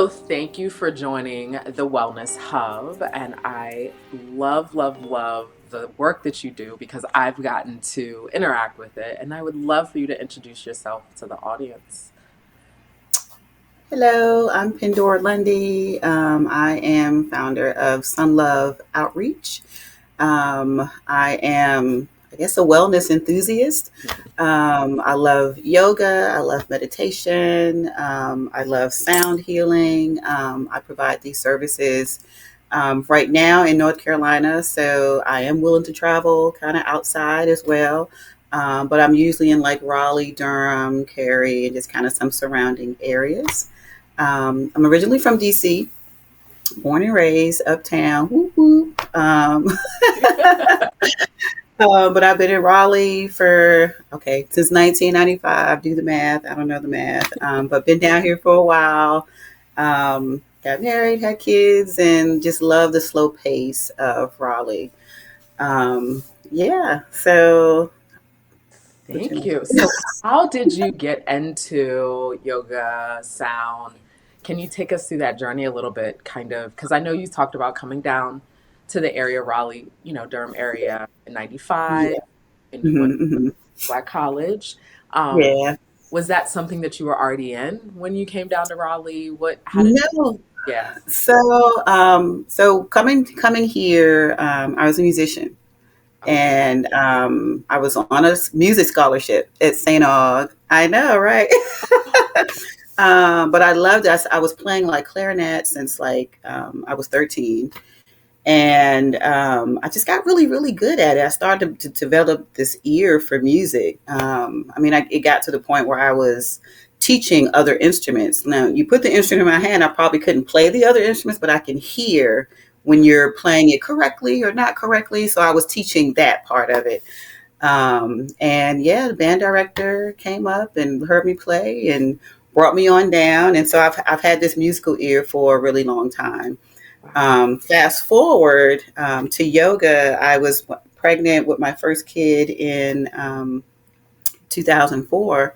So thank you for joining the Wellness Hub. And I love, love, love the work that you do because I've gotten to interact with it. And I would love for you to introduce yourself to the audience. Hello, I'm Pendora Lundy. I am founder of Sun Love Outreach. I am, I guess, a wellness enthusiast. I love yoga. I love meditation. I love sound healing. I provide these services right now in North Carolina, so I am willing to travel kind of outside as well. But I'm usually in like Raleigh, Durham, Cary, and just kind of some surrounding areas. I'm originally from DC, born and raised uptown. Whoop, whoop. But I've been in Raleigh for, okay, since 1995. Do the math. I don't know the math. But been down here for a while. Got married, had kids, and just love the slow pace of Raleigh. Yeah. So, what you Thank know. you. So, how did you get into yoga, sound? Can you take us through that journey a little bit, kind of? Because I know you talked about coming down to the area, Raleigh, Durham area in 95, Yeah. and you went Hmm, hmm. to Black College. Um, Yeah. was that something that you were already in when you came down to Raleigh? How did you, No. yeah. So coming here, I was a musician, Okay. and I was on a music scholarship at St. Aug. I know, right? But I loved it. I was playing like clarinet since like I was 13, and I just got really, really good at it. I started to develop this ear for music. It got to the point where I was teaching other instruments. Now, you put the instrument in my hand, I probably couldn't play the other instruments, but I can hear when you're playing it correctly or not correctly. So I was teaching that part of it. And yeah, the band director came up and heard me play and brought me on down. And so I've had this musical ear for a really long time. Wow. Fast forward to yoga, I was pregnant with my first kid in 2004,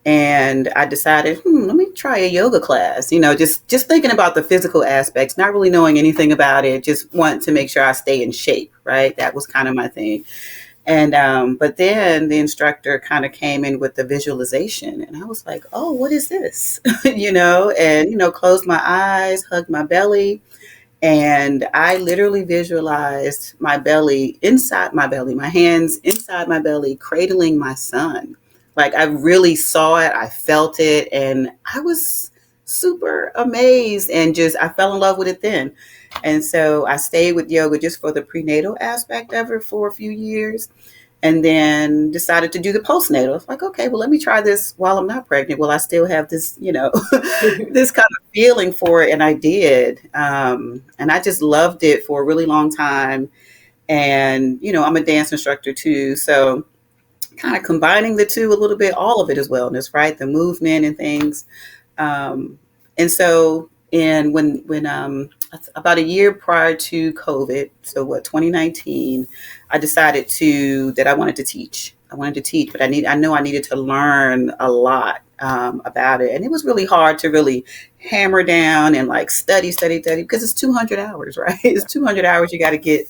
and I decided, let me try a yoga class. Just thinking about the physical aspects, not really knowing anything about it, just want to make sure I stay in shape. Right, that was kind of my thing. And but then the instructor kind of came in with the visualization, and I was like, oh, what is this? And closed my eyes, hugged my belly, and I literally visualized my belly inside my belly, my hands inside my belly, cradling my son. Like I really saw it, I felt it, and I was super amazed and just I fell in love with it then. And so I stayed with yoga just for the prenatal aspect of it for a few years, and then decided to do the postnatal. It's like, okay, well, let me try this while I'm not pregnant. Well, I still have this, this kind of feeling for it, and I did, and I just loved it for a really long time. And I'm a dance instructor too, so kind of combining the two a little bit. All of it is wellness, right? The movement and things. Um, and so, and when about a year prior to COVID, so what, 2019, I decided that I wanted to teach. I wanted to teach, but I know I needed to learn a lot about it, and it was really hard to really hammer down and like study because it's 200 hours, right? It's 200 hours you got to get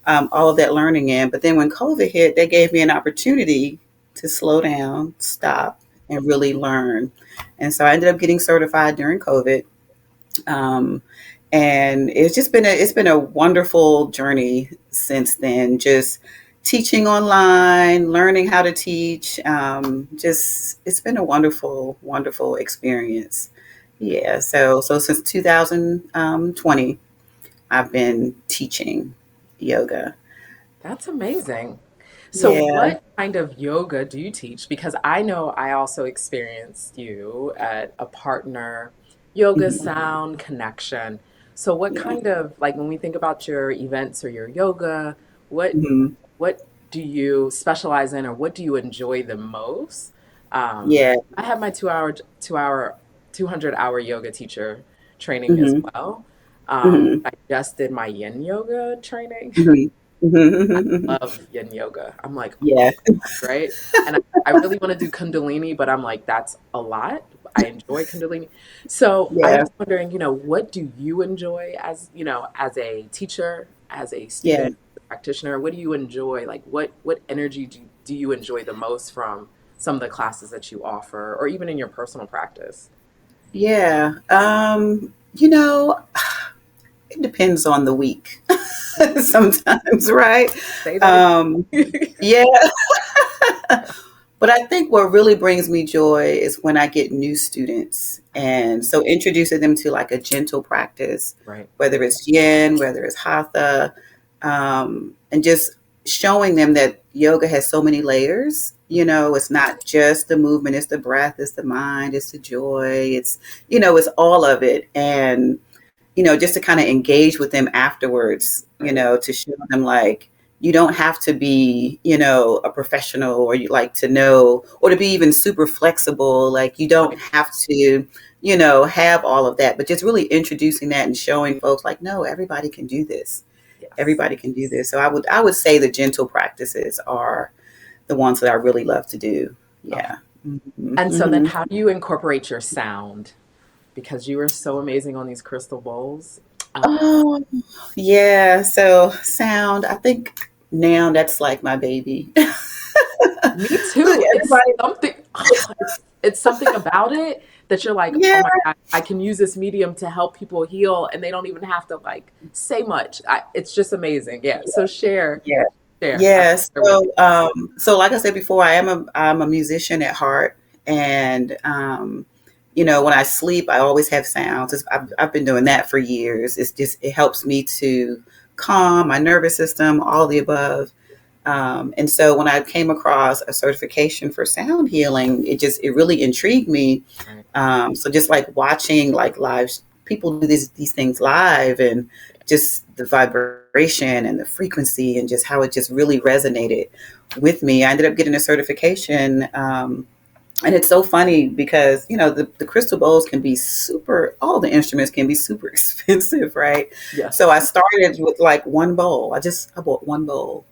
all of that learning in. But then when COVID hit, they gave me an opportunity to slow down, stop, and really learn. And so I ended up getting certified during COVID. Um, and it's been a wonderful journey since then. Just teaching online, learning how to teach. Just it's been a wonderful, wonderful experience. Yeah. So since 2020, I've been teaching yoga. That's amazing. So, Yeah. what kind of yoga do you teach? Because I know I also experienced you at a partner yoga Mhm. sound connection. So, what Yeah. kind of like when we think about your events or your yoga, what Mhm. what do you specialize in or what do you enjoy the most? Yeah. I have my 200-hour yoga teacher training as Mhm. well. Mhm. I just did my yin yoga training. Mhm. I Mhm. love yin yoga. I'm like, oh Yeah. my God, right? And I really want to do Kundalini, but I'm like, that's a lot. I enjoy Kundalini. So I'm Yeah. just wondering, what do you enjoy as, as a teacher, as a Yeah. student, practitioner? What do you enjoy? Like what energy do you enjoy the most from some of the classes that you offer, or even in your personal practice? Yeah. It depends on the week sometimes, right? Say that Um, again. yeah. But I think what really brings me joy is when I get new students. And so introducing them to like a gentle practice, Right. whether it's yin, whether it's hatha, and just showing them that yoga has so many layers. It's not just the movement, it's the breath, it's the mind, it's the joy, it's all of it. And just to kind of engage with them afterwards, Right. to show them like you don't have to be, a professional or you like to know or to be even super flexible. Like you don't Right. have to, have all of that, but just really introducing that and showing folks like, no, everybody can do this. Yes. Everybody can do this. So I would say the gentle practices are the ones that I really love to do. Okay. Yeah. Hmm. And so then Hmm. how do you incorporate your sound? Because you are so amazing on these crystal bowls. Uh, Oh, yeah. So sound, I think now that's like my baby. Me Look, too. It's everybody, something, it's something about it that you're like, oh yeah, my God, I can use this medium to help people heal and they don't even have to like say much. It's just amazing. Yeah. So yeah, share. I'm yeah. there with you. So like I said before, I'm a musician at heart, and when I sleep, I always have sounds. I've been doing that for years. It helps me to calm my nervous system, all the above. And so when I came across a certification for sound healing, it really intrigued me. Right. So just like watching like live people do these things live and just the vibration and the frequency and just how it just really resonated with me. I ended up getting a certification. And it's so funny because, the crystal bowls can be all the instruments can be super expensive, right? So Yes. I started with like one bowl. I bought one bowl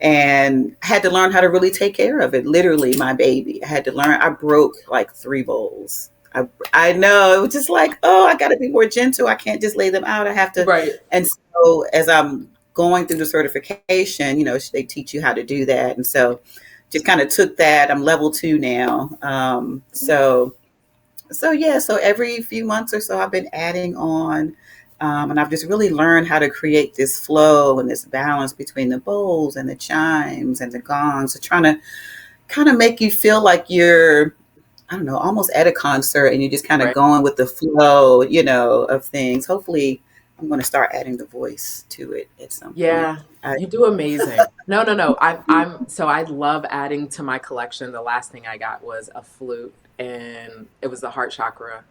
and I had to learn how to really take care of it. Literally, my baby. I had to learn. I broke like three bowls. I know. It was just like, oh, I got to be more gentle. I can't just lay them out. I have to. Right. And so, as I'm going through the certification, they teach you how to do that. And so, just kind of took that. I'm level 2 now. So yeah, so every few months or so, I've been adding on, and I've just really learned how to create this flow and this balance between the bowls and the chimes and the gongs. So trying to kind of make you feel like you're, I don't know, almost at a concert, and you're just kind of Right. going with the flow, of things. Hopefully, I'm going to start adding the voice to it at some point. Yeah, I, you do amazing. No, no, no. So I love adding to my collection. The last thing I got was a flute, and it was the heart chakra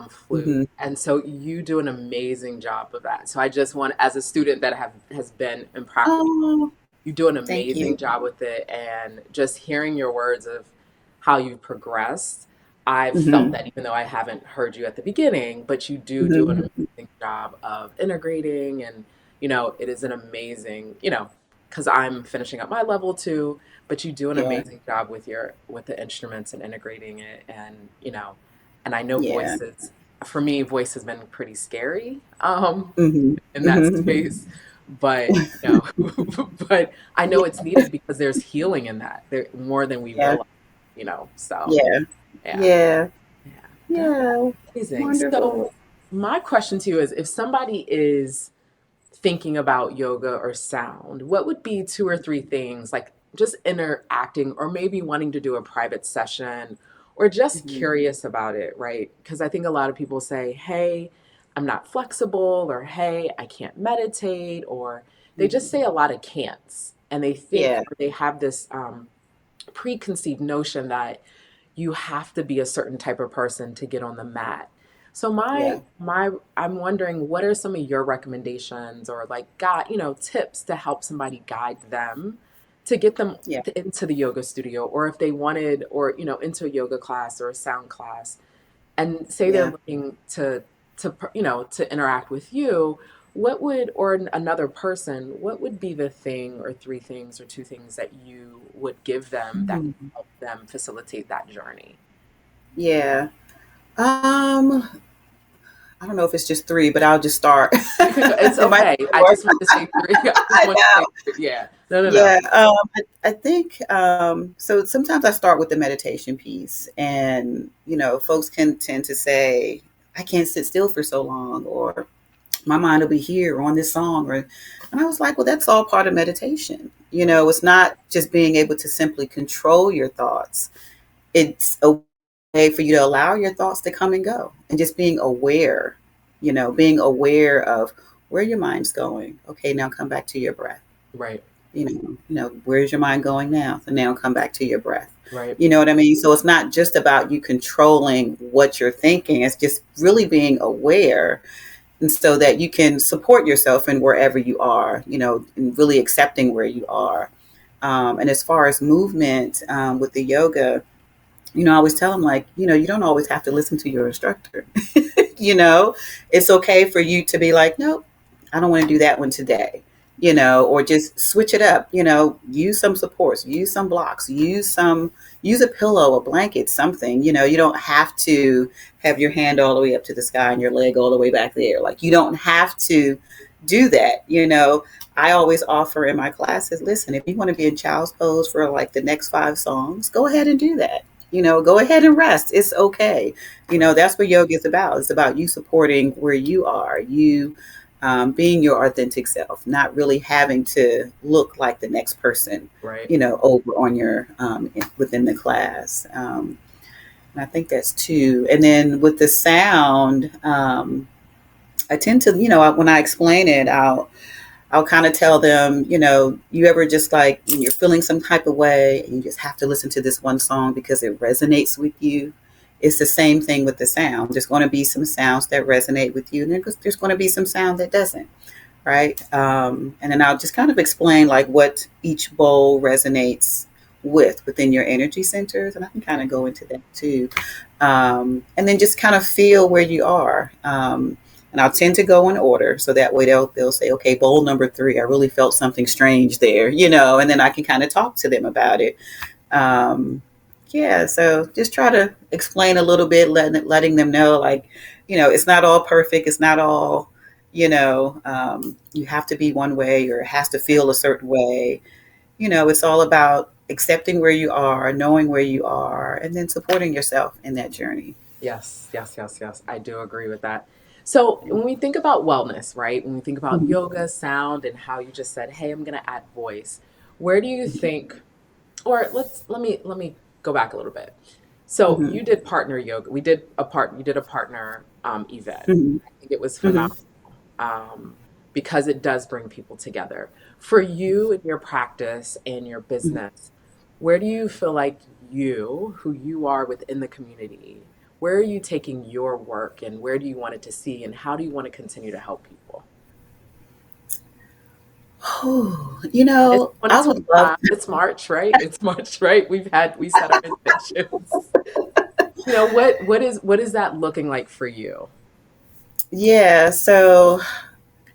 flute. mhm. And so you do an amazing job of that. So I just want, as a student that has been in practice, Oh, you do an thank you. amazing job with it. And just hearing your words of how you've progressed, I've felt Hmm. that even though I haven't heard you at the beginning, but you do an Hmm. amazing job of integrating. And, it is an amazing, because I'm finishing up my level too, but you do an Yeah, amazing job with with the instruments and integrating it. And, and I know yeah. for me, voice has been pretty scary. Hmm. In that Hmm. space. But but I know it's needed because there's healing in that there more than we Yeah, realize, so yeah, yeah, yeah. yeah, that's Yeah, amazing. wonderful. So my question to you is, if somebody is thinking about yoga or sound, what would be two or three things, like just interacting or maybe wanting to do a private session or just Mhm, curious about it, right? Because I think a lot of people say, hey, I'm not flexible, or hey, I can't meditate, or they just say mhm. a lot of can'ts. And they think, Yeah, or they have this preconceived notion that you have to be a certain type of person to get on the mat. So yeah, I'm wondering, what are some of your recommendations or like tips to help somebody guide them to get them yeah, into the yoga studio, or if they wanted, or into a yoga class or a sound class, and say they're yeah. looking to interact with you, what would, or another person, what would be the thing or three things or two things that you would give them that could Mhm. help them facilitate that journey? Yeah. Um, I don't know if it's just three, but I'll just start. You can go. It's It might okay. be I more. just want to say three. I just I want to say know. three. Yeah. No, no, no. Yeah. I think so. Sometimes I start with the meditation piece, and folks can tend to say, "I can't sit still for so long," or "My mind will be here on this song," and I was like, "Well, that's all part of meditation. Right. It's not just being able to simply control your thoughts. It's a way for you to allow your thoughts to come and go, and just being aware. Being aware of where your mind's going. Okay, now come back to your breath. Right. Where's your mind going now? And now come back to your breath. Right. You know what I mean? So it's not just about you controlling what you're thinking. It's just really being aware, and so that you can support yourself in wherever you are, and really accepting where you are. And as far as movement, with the yoga, I always tell them, like, you don't always have to listen to your instructor. you know, it's okay for you to be like, nope, I don't want to do that one today, or just switch it up, use some supports, use some blocks, use a pillow, a blanket, something, you don't have to have your hand all the way up to the sky and your leg all the way back there. Like, you don't have to do that. I always offer in my classes, listen, if you want to be in child's pose for like the next 5 songs, go ahead and do that. Go ahead and rest. It's okay. Right. That's what yoga is about. It's about you supporting where you are, you being your authentic self, not really having to look like the next person, Right. over on your within the class. And I think that's two. And then with the sound, I tend to, when I explain it, I'll kind of tell them, you ever just like when you're feeling some type of way and you just have to listen to this one song because it resonates with you. It's the same thing with the sound. There's going to be some sounds that resonate with you, and there's going to be some sound that doesn't, right? And then I'll just kind of explain like what each bowl resonates within your energy centers, and I can kind of Right. go into that too. And then just kind of feel where you are. And I'll tend to go in order, so that way they'll say, okay, bowl number 3, I really felt something strange there, and then I can kind of talk to them about it. Um, yeah, so just try to explain a little bit, letting them know, like, it's not all perfect. It's not all, you have to be one way or it has to feel a certain way. It's all about accepting where you are, knowing where you are, and then supporting yourself in that journey. Yes, yes, yes, yes. I do agree with that. So when we think about wellness, right? When we think about Mhm. yoga, sound, and how you just said, "Hey, I'm going to add voice," where do you think? Or let me go back a little bit. So Mhm. you did partner yoga. We did a part. You did a partner event. Mhm. I think it was Mhm. phenomenal, um, because it does bring people together. For you in your practice and your Mhm. business, where do you feel like who you are within the community, where are you taking your work and where do you want it to see and how do you want to continue to help people? Oh, It's I would love. 2025. It's March, right? It's March, right? We set our intentions. What is that looking like for you? Yeah, so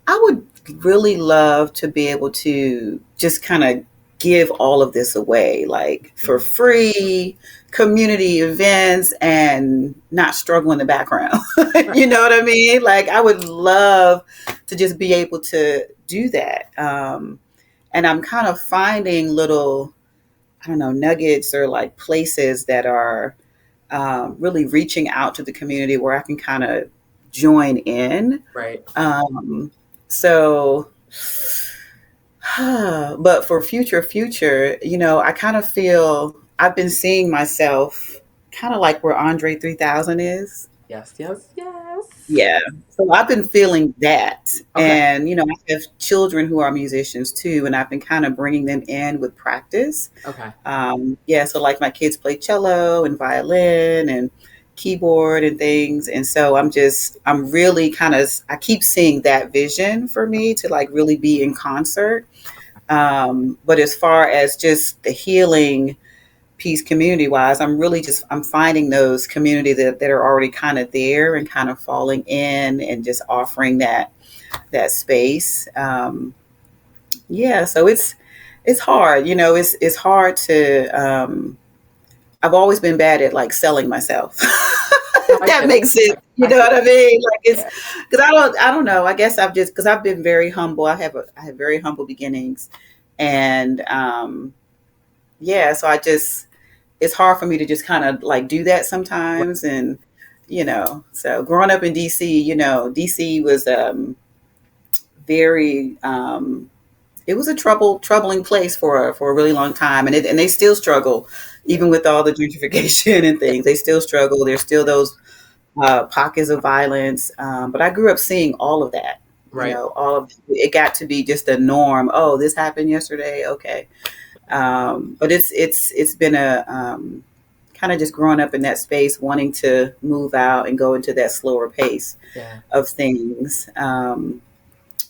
I would really love to be able to just kind of give all of this away, like for Mm, free, community events, and not struggle in the background. right, You know what I mean? Like, I would love to just be able to do that. And I'm kind of finding little, I don't know, nuggets or like places that are really reaching out to the community where I can kind of join in. right. Um, so, but for future, I kind of feel I've been seeing myself kind of like where Andre 3000 is. Yes, yes, yes. Yeah. So I've been feeling that. Okay, And, I have children who are musicians too, and I've been kind of bringing them in with practice. okay, Yeah, so like my kids play cello and violin and keyboard and things. And so I'm really I keep seeing that vision for me to like really be in concert. But as far as just the healing piece community wise, I'm finding those community that are already kind of there and kind of falling in and just offering that space. Yeah, so it's hard, it's hard to I've always been bad at like selling myself. No, If I that get it. makes sense. You I know get what I mean? Like it. it's Yeah. because I don't know. I guess I've just because I've been very humble. I have very humble beginnings, and yeah. So I just it's hard for me to just kind of like do that Right. sometimes, and so growing up in DC, DC was very it was a troubling place for a really long time, and they still struggle, Yeah. even with all the gentrification and things. They still struggle. There's still those pockets of violence. But I grew up seeing all of that. Right. All of it got to be just a norm. Oh, this happened yesterday. Okay, but it's been a kind of just growing up in that space, wanting to move out and go into that slower pace Yeah. of things.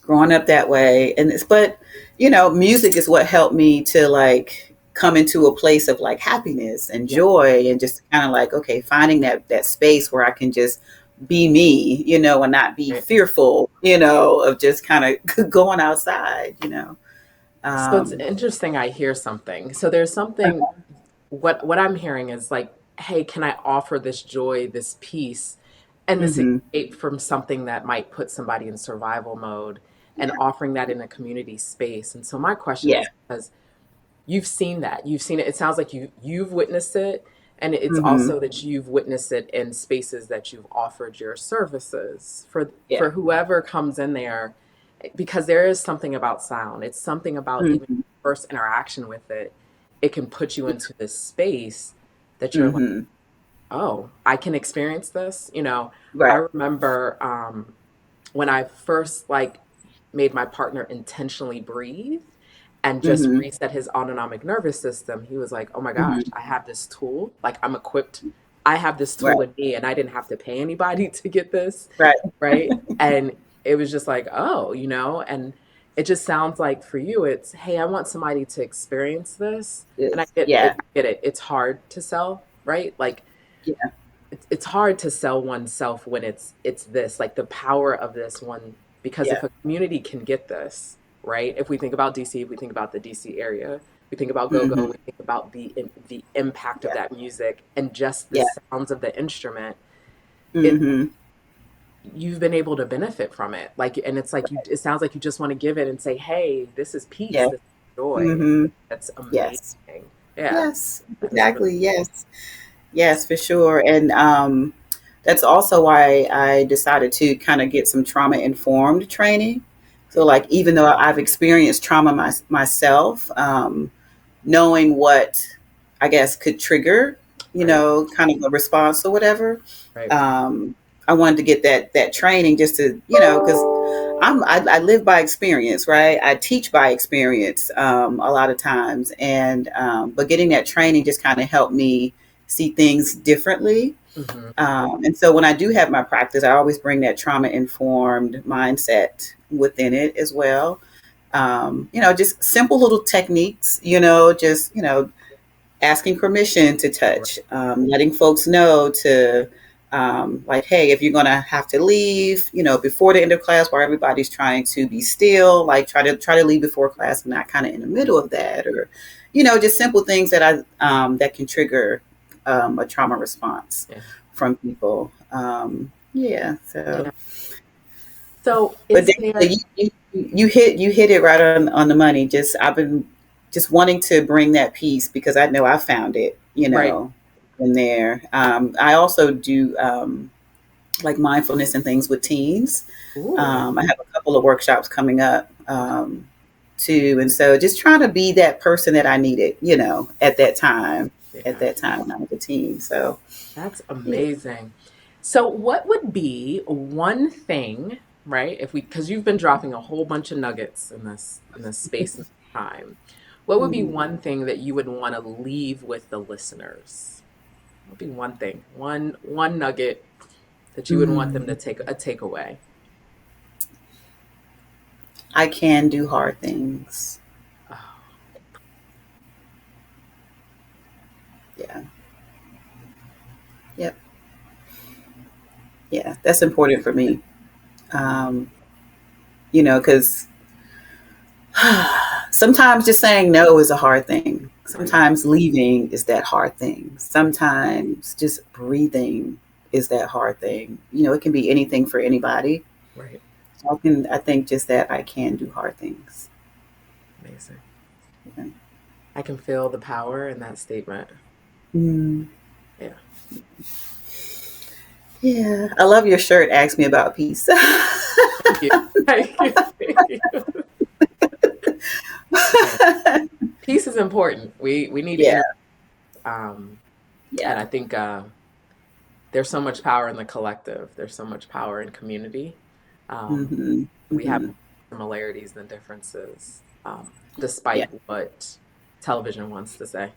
Growing up that way, and but music is what helped me to like come into a place of like happiness and Yeah. joy, and just kind of like, okay, finding that space where I can just be me, and not be Right. fearful, of just kind of going outside. So it's um interesting. I hear something. So there's something. What I'm hearing is like, hey, can I offer this joy, this peace, and this hmm escape from something that might put somebody in survival mode, and offering that in a community space. And so my question yeah. is, because you've seen that, you've seen it. It sounds like you've witnessed it, and it's hmm also that you've witnessed it in spaces that you've offered your services yeah. for whoever comes in there, because there is something about sound. It's something about even hmm first interaction with it. It can put you into this space that you're like, hmm oh, I can experience this. I right. remember when I first like made my partner intentionally breathe and just hmm reset his autonomic nervous system. He was like, oh my gosh, hmm I have this tool. Like I'm equipped. I have this right. tool in me and I didn't have to pay anybody to get this. Right. Right. And it was just like, oh, and it just sounds like for you, it's, hey, I want somebody to experience this. And I Yes. get it. Yeah. I get it. It's hard to sell, right? Like Yeah. it's hard to sell oneself when it's this, like the power of this one, because Yeah. if a community can get this, right? If we think about DC, we think about the DC area, we think about go-go, hmm we think about the impact of yeah. that music and just the Yeah. sounds of the instrument. It hmm You've been able to benefit from it. Like, and it's like it sounds like you just want to give it and say, hey, this is peace, yeah. this is joy. hmm That's amazing. Yes. Yeah. Yes. That's really Exactly. Yes. Yes, for sure. And that's also why I decided to kind of get some trauma informed training. So, yeah. like, even though I've experienced trauma myself, knowing what I guess could trigger, Right. kind of a response or whatever. Right. Um, I wanted to get that training just to, because I live by experience, right? I teach by experience a lot of times, and but getting that training just kind of helped me see things differently. Hmm. And so when I do have my practice, I always bring that trauma informed mindset within it as well. Just simple little techniques, just, asking permission to Right. touch, letting folks know to, like, hey, if you're going to have to leave, before the end of class while everybody's trying to be still, like try to leave before class and not kind of in the middle of that, or, just simple things that can trigger a trauma response Yeah. from people. Yeah. So, Yeah. So but is there, definitely you hit it right on the money. Just I've been just wanting to bring that piece because I know I found it, right. in there. I also do like mindfulness and things with teens. Ooh. I have a couple of workshops coming up Okay. too, and so just trying to be that person that I needed, at that time. At Yeah. that time when I was a teen. So That's yeah. amazing. So what would be one thing, right? If we, because you've been dropping a whole bunch of nuggets in this space and time, what would be Mhm. one thing that you would want to leave with the listeners? What would be one thing, one nugget that you would want them to Mm. take a takeaway? I can do hard things. Oh, Yeah. Yep. Yeah. That's important for me. Um, because sometimes just saying no is a hard thing. right. Sometimes leaving is that hard thing. Sometimes just breathing. is that hard thing. You know, it can be anything for anybody. Right. So I think just that I can do hard things. Amazing. Yeah. I can feel the power in that statement. Mm, Yeah. yeah. I love your shirt. Ask me about peace. Thank you. Thank you. Thank you. Yeah. Peace is important. We need Yeah. inner. Um, and Yeah. I think there's so much power in the collective. There's so much power in community. Um, Hmm. we have Hmm. more similarities than differences, Yeah. despite what television wants to say.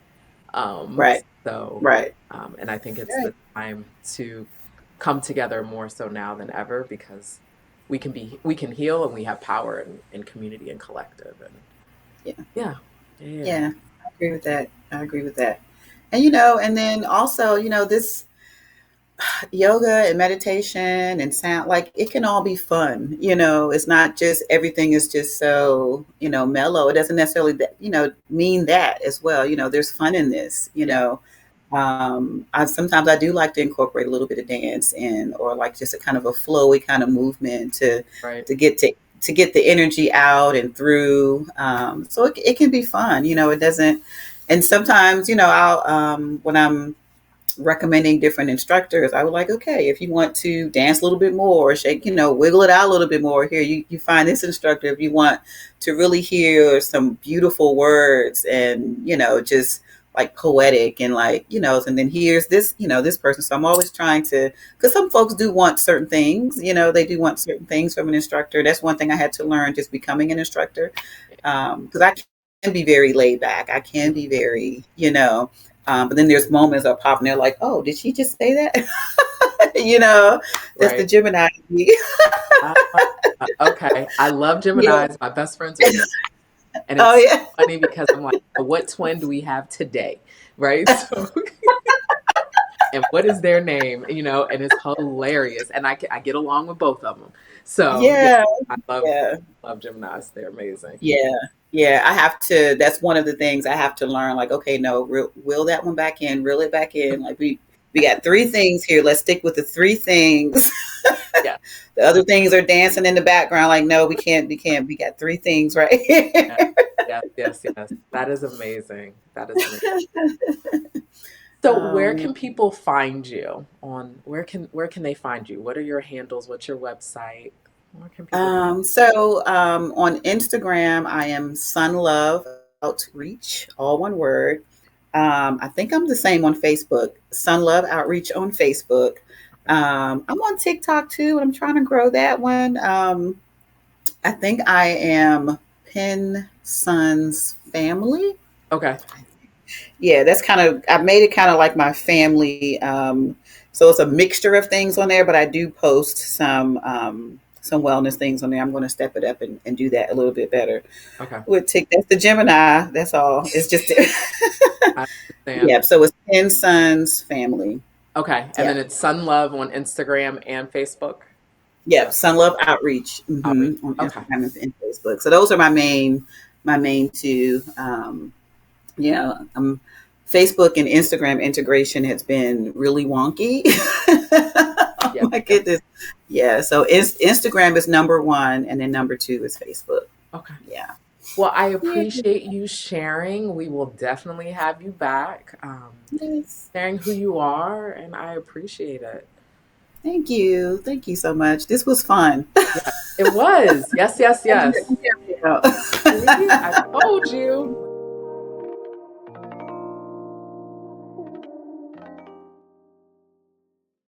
Right. So, Right. and I think it's Right. the time to come together more so now than ever because we can heal and we have power in community and collective and Yeah. yeah, yeah, Yeah. I agree with that. I agree with that. And you know, and then also, you know, this yoga and meditation and sound, like it can all be fun. You know, it's not just everything is just so, you know, mellow. It doesn't necessarily, you know, mean that as well. You know, there's fun in this, you yeah, know. I sometimes I do like to incorporate a little bit of dance in, or like just a kind of a flowy kind of movement right, to get to get the energy out and through. So it can be fun, you know. It doesn't, and sometimes, you know, I'll when I'm recommending different instructors, I would like, okay, if you want to dance a little bit more, shake, you know, wiggle it out a little bit more, here, you find this instructor. If you want to really hear some beautiful words and, you know, just like poetic and like, you know, and then here's this, you know, this person. So I'm always trying to, because some folks do want certain things, you know, they do want certain things from an instructor. That's one thing I had to learn just becoming an instructor. Because I can be very laid back. I can mhm, be very, you know, but then there's moments that pop and they're like, oh, did she just say that? You know, that's the right. Gemini. Uh, okay, I love Yeah. Geminis. My best friends are Gemini, and Oh, it's yeah. funny because I'm like, what twin do we have today, right? So, and what is their name? You know, and it's hilarious, and I get along with both of them. So yeah, Yeah. I Yeah. love Geminis. They're amazing. Yeah. Yeah. I have to, that's one of the things I have to learn. Like, okay, no, reel that one back in, reel it back in. Like, we got three things here. Let's stick with the three things. Yeah. The other things are dancing in the background. Like, no, we can't. We got three things right Yeah. here. Yes, yes, yes. That is amazing. That is amazing. So where Yeah. can people find you on where can they find you? What are your handles? What's your website? Where can people On Instagram, I am Sun Love Outreach, all one word. I think I'm the same on Facebook, Sun Love Outreach on Facebook. I'm on TikTok too, and I'm trying to grow that one. I think I am Pin Sun's family. Okay. Yeah, that's kind of, I've made it kind of like my family. So it's a mixture of things on there, but I do post some wellness things on there. I'm going to step it up and do that a little bit better Okay. with Tick. That's the Gemini. That's all. It's just I understand. yeah. So it's Ten Sons Family. Okay. And Yeah. then it's Sun Love on Instagram and Facebook. Yeah. Yes. Sun Love Outreach, Outreach. on Okay. Instagram and Facebook. So those are my main two. Yeah. Facebook and Instagram integration has been really wonky. Oh Yeah. my Yeah. goodness. Yeah. So Instagram is number one, and then number two is Facebook. Okay. Yeah. Well, I Yeah. appreciate you sharing. We will definitely have you back, Yes. sharing who you are, and I appreciate it. Thank you. Thank you so much. This was fun. Yeah, it was. Yes, yes, yes. Yeah. See, I told you.